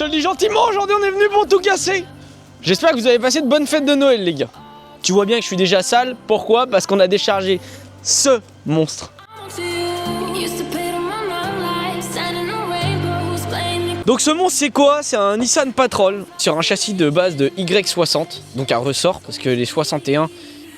te le dis gentiment, aujourd'hui on est venu pour tout casser. J'espère que vous avez passé de bonnes fêtes de Noël les gars. Tu vois bien que je suis déjà sale, pourquoi? Parce qu'on a déchargé ce monstre. Donc ce monstre c'est quoi? C'est un Nissan Patrol sur un châssis de base de Y60, donc un ressort, parce que les 61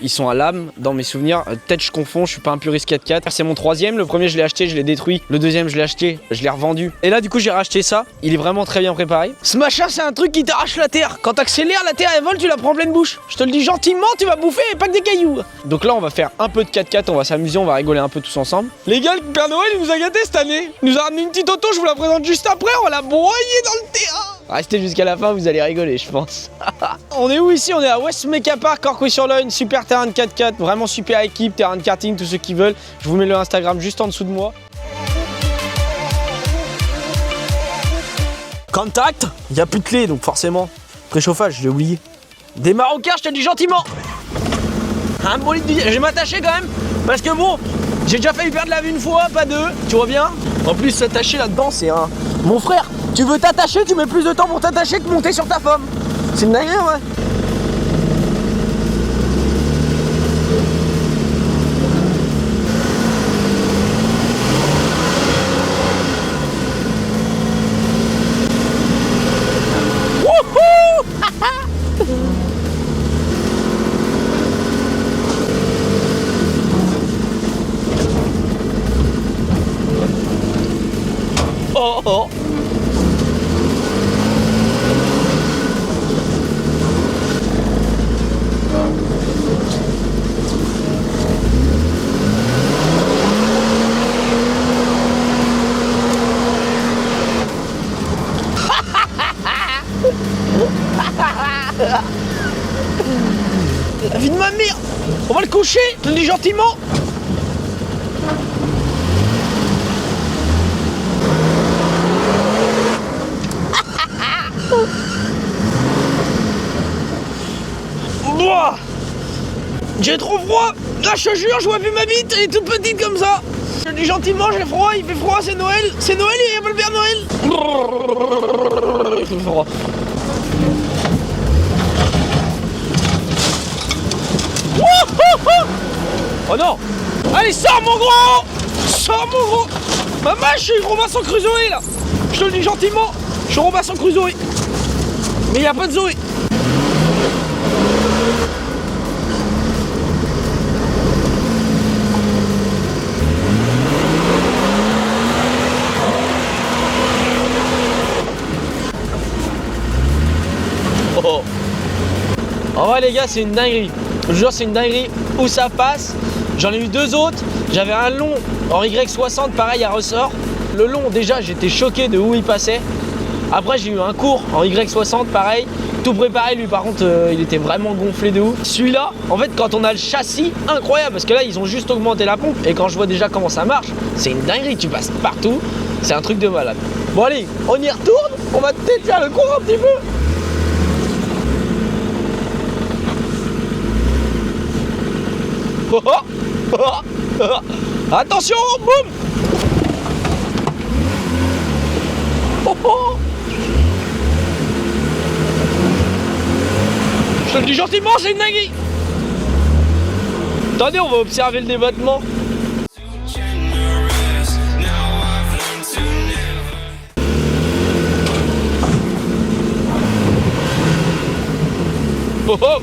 ils sont à lame dans mes souvenirs. Peut-être je confonds, je suis pas un puriste 4x4. C'est mon troisième, le premier je l'ai acheté, je l'ai détruit. Le deuxième je l'ai acheté, je l'ai revendu. Et là du coup j'ai racheté ça, il est vraiment très bien préparé. Ce machin c'est un truc qui t'arrache la terre. Quand t'accélères, la terre elle vole, tu la prends en pleine bouche. Je te le dis gentiment, tu vas bouffer et pas que des cailloux. Donc là on va faire un peu de 4x4, on va s'amuser, on va rigoler un peu tous ensemble. Les gars, le Père Noël il nous a gâtés cette année. Il nous a ramené une petite auto, je vous la présente juste après, on va la broyer dans le terrain. Restez jusqu'à la fin, vous allez rigoler je pense. On est où ici? On est à West Meca Park, Orcouy-sur-Logne, super terrain de 4x4, vraiment super équipe, terrain de karting, tous ceux qui veulent. Je vous mets le Instagram juste en dessous de moi. Contact, il n'y a plus de clé donc forcément. Préchauffage, j'ai oublié. Démarre au car, je te le dis gentiment. Un bolide, je vais m'attacher quand même, parce que bon, j'ai déjà failli perdre la vue une fois, pas deux, tu vois bien. En plus s'attacher là-dedans c'est un... Mon frère, tu veux t'attacher, tu mets plus de temps pour t'attacher que monter sur ta femme. C'est une dinguerie ouais. Oh oh. La vie de ma mère. On va le coucher, je te le dis gentiment. J'ai trop froid. Là je te jure, je vois plus ma bite, elle est toute petite comme ça. Je te dis gentiment, j'ai froid, il fait froid, c'est Noël. C'est Noël et il n'y a pas le Père Noël. Il fait froid. Oh non. Allez, sors mon gros. Sors mon gros. Maman, je suis Robinson Crusoe là. Je te le dis gentiment, je suis Robinson Crusoe. Mais il n'y a pas de Zoé. Oh. En vrai les gars c'est une dinguerie. Je vous jure c'est une dinguerie où ça passe. J'en ai eu deux autres. J'avais un long en Y60 pareil à ressort. Le long déjà j'étais choqué de où il passait. Après j'ai eu un court en Y60 pareil. Tout préparé lui par contre il était vraiment gonflé de ouf. Celui-là en fait quand on a le châssis incroyable parce que là ils ont juste augmenté la pompe. Et quand je vois déjà comment ça marche, c'est une dinguerie, tu passes partout. C'est un truc de malade. Bon allez, on y retourne. On va peut-être faire le cours un petit peu. Oh oh oh oh. Attention, boum. Oh oh. Je te le dis gentiment, c'est une dinguerie. Attendez, on va observer le débattement. Oh oh.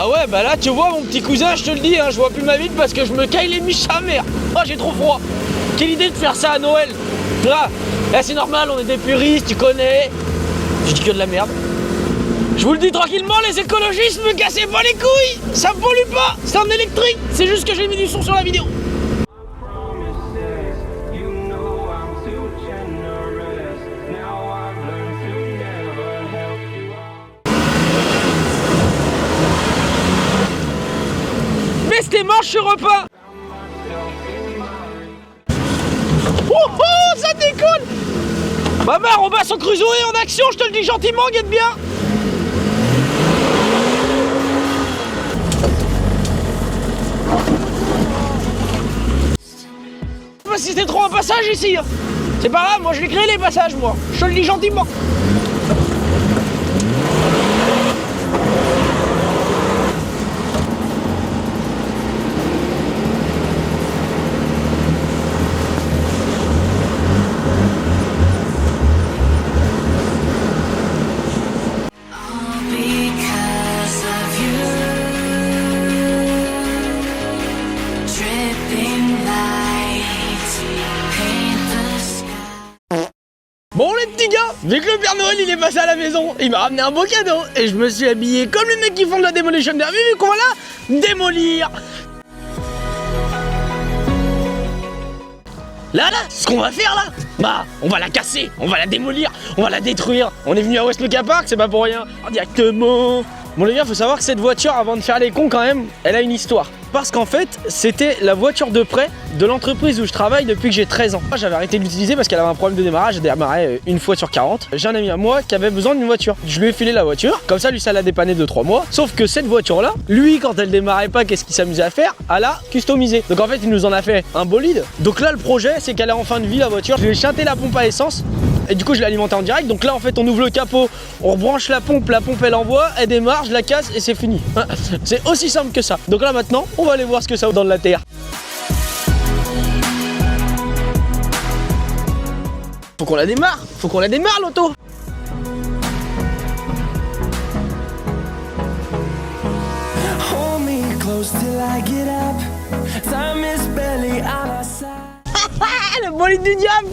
Ah ouais bah là tu vois mon petit cousin, je te le dis hein, je vois plus ma bite parce que je me caille les miches à mère. Oh j'ai trop froid. Quelle idée de faire ça à Noël. Là c'est normal, on est des puristes, tu connais. Je dis que de la merde. Je vous le dis tranquillement, les écologistes, me cassez pas les couilles. Ça pollue pas, c'est en électrique. C'est juste que j'ai mis du son sur la vidéo. Tes manches sur repas. Oh oh, ça décolle. Maman, Robinson Crusoe en action, je te le dis gentiment, guette bien. c'était trop un passage ici. C'est pas grave, moi je l'ai créé les passages, moi. Je te le dis gentiment. Bon les petits gars, vu que le Père Noël il est passé à la maison, il m'a ramené un beau cadeau et je me suis habillé comme les mecs qui font de la Demolition Derby vu qu'on va la démolir. Là, ce qu'on va faire là, bah, on va la casser, on va la démolir, on va la détruire. On est venu à Westmacquer Park, c'est pas pour rien. Directement. Bon les gars, faut savoir que cette voiture, avant de faire les cons quand même, elle a une histoire. Parce qu'en fait, c'était la voiture de prêt de l'entreprise où je travaille depuis que j'ai 13 ans. J'avais arrêté de l'utiliser parce qu'elle avait un problème de démarrage, elle démarrait une fois sur 40. J'ai un ami à moi qui avait besoin d'une voiture. Je lui ai filé la voiture, comme ça lui ça l'a dépanné de 3 mois. Sauf que cette voiture là, lui quand elle démarrait pas, qu'est-ce qu'il s'amusait à faire? À la customiser. Donc en fait il nous en a fait un bolide. Donc là le projet c'est qu'elle est en fin de vie la voiture. Je lui ai chanté la pompe à essence. Et du coup je l'ai alimenté en direct, donc là en fait on ouvre le capot, on rebranche la pompe elle envoie, elle démarre, je la casse et c'est fini. C'est aussi simple que ça. Donc là maintenant on va aller voir ce que ça vaut dans de la terre. Faut qu'on la démarre l'auto. Le bolide du diable.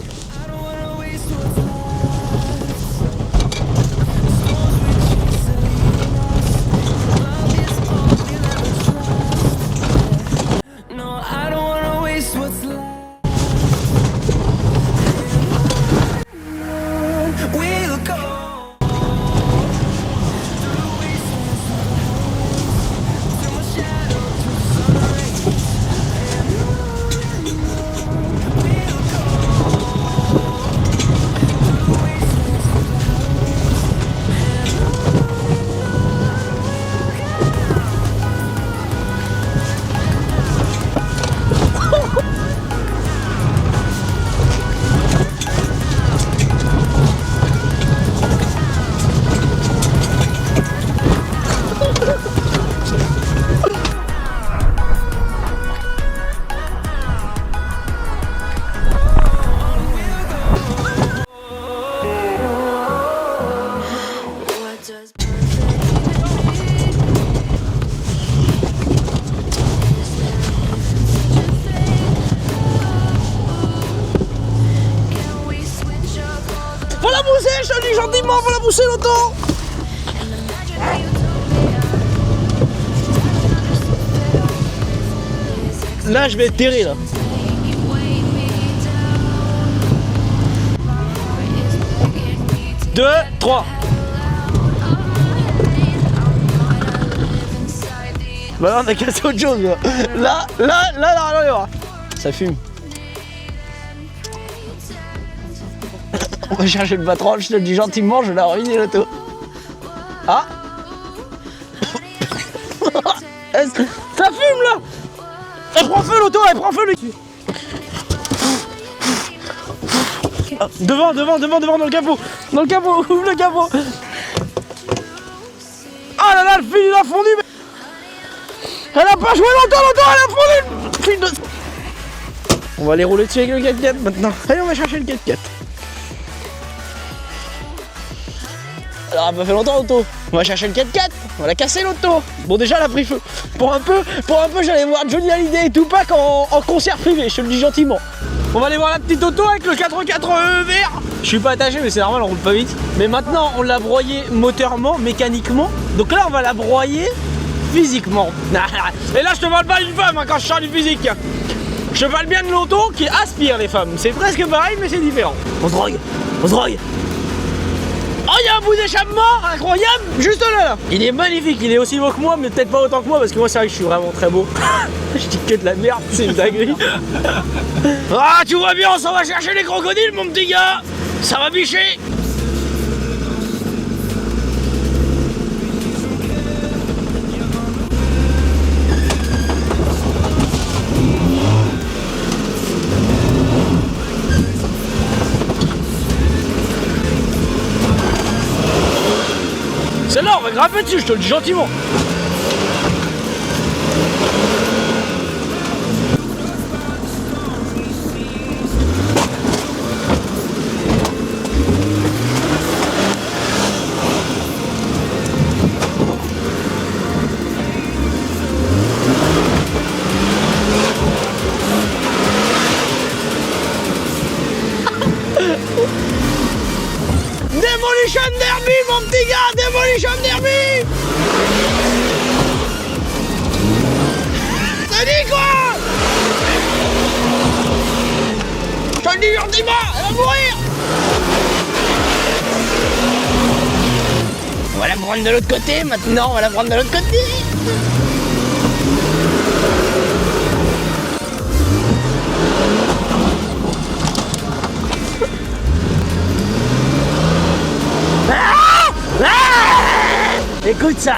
Faut la pousser, je te dis gentiment, faut la pousser l'auto. Là je vais être terré là. Deux, trois. Bah là on a cassé autre chose là. Là. Ça fume. On va chercher le patron, je te le dis gentiment, je l'ai ruiné l'auto. Ah. Ça fume là. Elle prend feu l'auto, elle prend feu le... Ah, devant, dans le capot. Dans le capot, ouvre le capot. Ah là là, le fil il a fondu. Elle a pas joué longtemps, elle a fondu. On va aller rouler dessus avec le 4x4 maintenant. Allez, on va chercher le 4x4. Alors, elle a pas fait longtemps l'auto. On va chercher le 4x4. On va la casser l'auto. Bon, déjà, elle a pris feu. Pour un peu, j'allais voir Johnny Hallyday et Tupac en concert privé. Je te le dis gentiment. On va aller voir la petite auto avec le 4x4 vert. Je suis pas attaché, mais c'est normal, on roule pas vite. Mais maintenant, on l'a broyé moteurement, mécaniquement. Donc là, on va la broyer physiquement. Et là, je te parle pas d'une femme hein, quand je parle du physique. Je te parle bien de l'auto qui aspire les femmes. C'est presque pareil, mais c'est différent. On se drogue. Oh, il y a un bout d'échappement incroyable, juste là. Il est magnifique, il est aussi beau que moi, mais peut-être pas autant que moi, parce que moi, c'est vrai que je suis vraiment très beau. Je dis que de la merde, c'est une dinguerie. Ah, tu vois bien, on s'en va chercher les crocodiles, mon petit gars. Ça va bicher. grimper dessus, je te le dis gentiment. Demolition Derby, mon petit gars, Demolition Derby. T'as dit quoi? Je te le dis gentiment, elle va mourir. On va la prendre de l'autre côté maintenant, on va la prendre de l'autre côté. Écoute ça,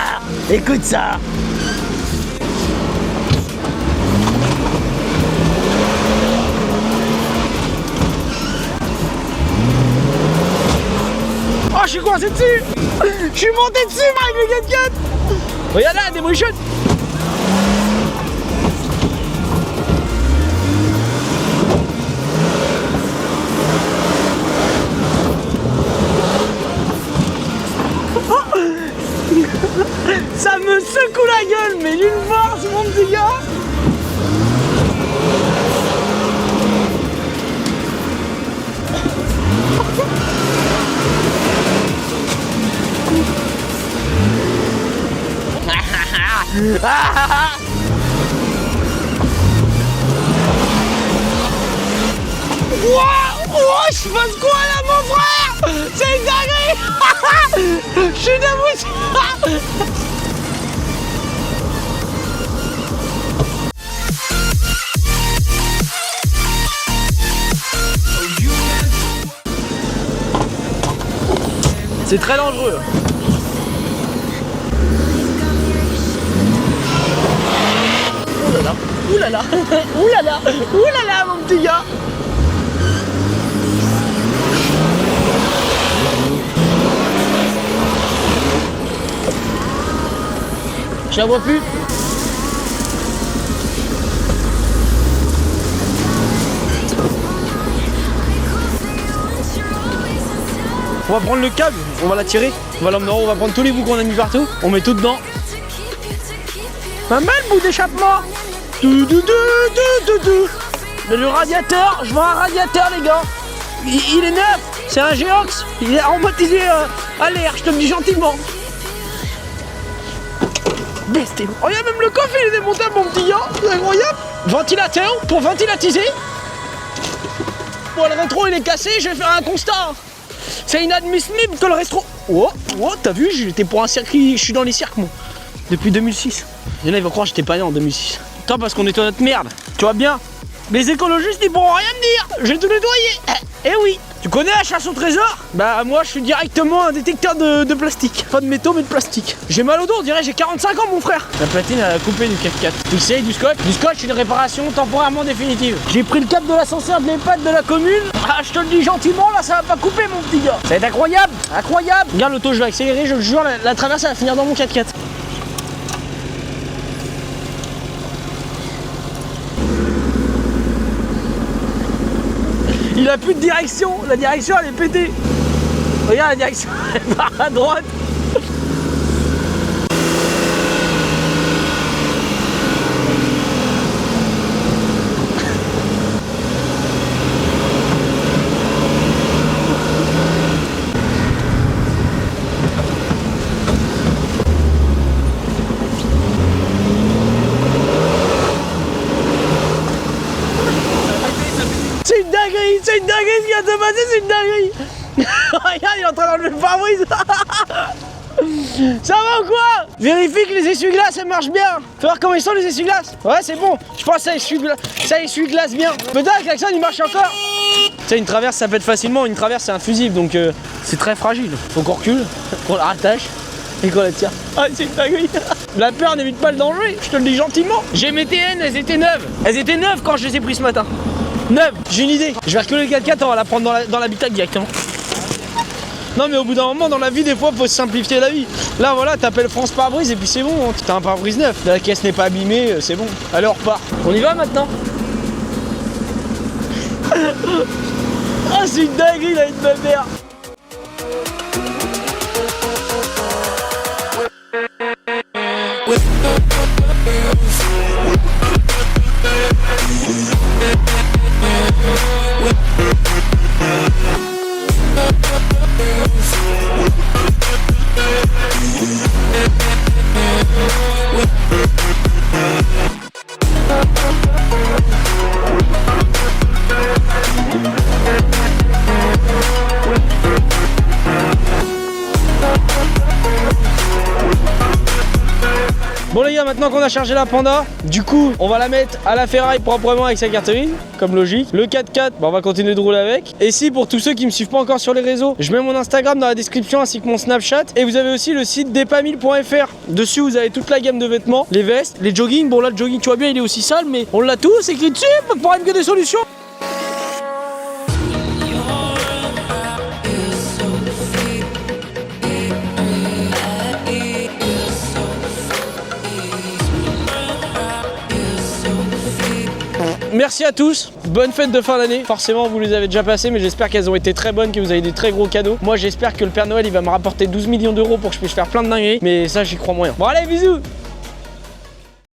écoute ça. Oh, je suis coincé dessus. Je suis monté dessus avec le 4x4. Regarde là, Demolition. Ça me secoue la gueule, mais d'une force, mon petit gars. Wow, je passe quoi là, mon frère? C'est une dinguerie. Je suis debout. C'est très dangereux. Oulala, oulala, oulala, oulala, mon petit gars. Je la vois plus. On va prendre le câble, on va la tirer, on va l'emmener, on va prendre tous les bouts qu'on a mis partout, on met tout dedans. Pas mal le bout d'échappement. Mais le radiateur, je vends un radiateur les gars. Il est neuf, c'est un Geox, il est aromatisé à l'air, je te le dis gentiment. Besté. Oh, il y a même le coffre, il est démontable mon petit gars, c'est incroyable. Ventilateur pour ventilatiser. Bon, le rétro il est cassé, je vais faire un constat. C'est inadmissible que le rétro... Oh, oh, t'as vu, j'étais pour un circuit, je suis dans les cirques moi. Depuis 2006. Il y en a, ils vont croire que j'étais pas né en 2006. Toi parce qu'on est dans notre merde, tu vois bien. Les écologistes ils pourront rien me dire, j'ai tout nettoyé. Eh oui. Tu connais la chasse au trésor? Bah moi je suis directement un détecteur de plastique. Pas de métaux mais de plastique. J'ai mal au dos, on dirait j'ai 45 ans mon frère. La platine elle a coupé du 4x4. Tu sais, du scotch? Du scotch, une réparation temporairement définitive. J'ai pris le cap de l'ascenseur de l'EHPAD de la commune. Ah je te le dis gentiment, là ça va pas couper mon petit gars. Ça va être incroyable, incroyable. Regarde l'auto, je vais accélérer, je le jure, la traverse elle va finir dans mon 4x4. Il a plus de direction, la direction elle est pétée. Regarde la direction, elle part à droite. C'est une dinguerie ce qui vient de se passer, c'est une dinguerie. Regarde, il est en train d'enlever le pare-brise. Ça va ou quoi? Vérifie que les essuie-glaces elles marchent bien. Faut voir comment ils sont les essuie-glaces. Ouais c'est bon, je pense que ça essuie-glace bien. Peut-être que l'accent il marche encore. Tu sais une traverse ça pète facilement, une traverse c'est un fusible donc c'est très fragile. Faut qu'on recule, qu'on la rattache et qu'on la tire. Ah c'est une dinguerie. La peur n'évite pas le danger, je te le dis gentiment. J'ai mes TN, elles étaient neuves. Elles étaient neuves quand je les ai pris ce matin. 9, j'ai une idée. Je vais reculer le 4x4, on va la prendre dans l'habitacle directement. Non mais au bout d'un moment dans la vie des fois faut se simplifier la vie. Là voilà t'appelles France pare-brise et puis c'est bon, hein. T'as un pare-brise neuf, la caisse n'est pas abîmée, c'est bon. Allez on repart. On y va maintenant. Ah c'est une dinguerie la vie de ma mère. Bon les gars, maintenant qu'on a chargé la Panda, du coup on va la mettre à la ferraille proprement avec sa carte grise, comme logique. Le 4x4, bah, on va continuer de rouler avec. Et si pour tous ceux qui me suivent pas encore sur les réseaux, je mets mon Instagram dans la description ainsi que mon Snapchat. Et vous avez aussi le site despamil.fr. Dessus vous avez toute la gamme de vêtements, les vestes, les joggings. Bon là le jogging tu vois bien il est aussi sale mais on l'a tous écrit dessus pour prendre que des solutions. Merci à tous, bonne fête de fin d'année. Forcément vous les avez déjà passées mais j'espère qu'elles ont été très bonnes, que vous avez des très gros cadeaux. Moi j'espère que le Père Noël il va me rapporter 12 millions d'euros pour que je puisse faire plein de dingueries. Mais ça j'y crois moyen. Bon allez bisous.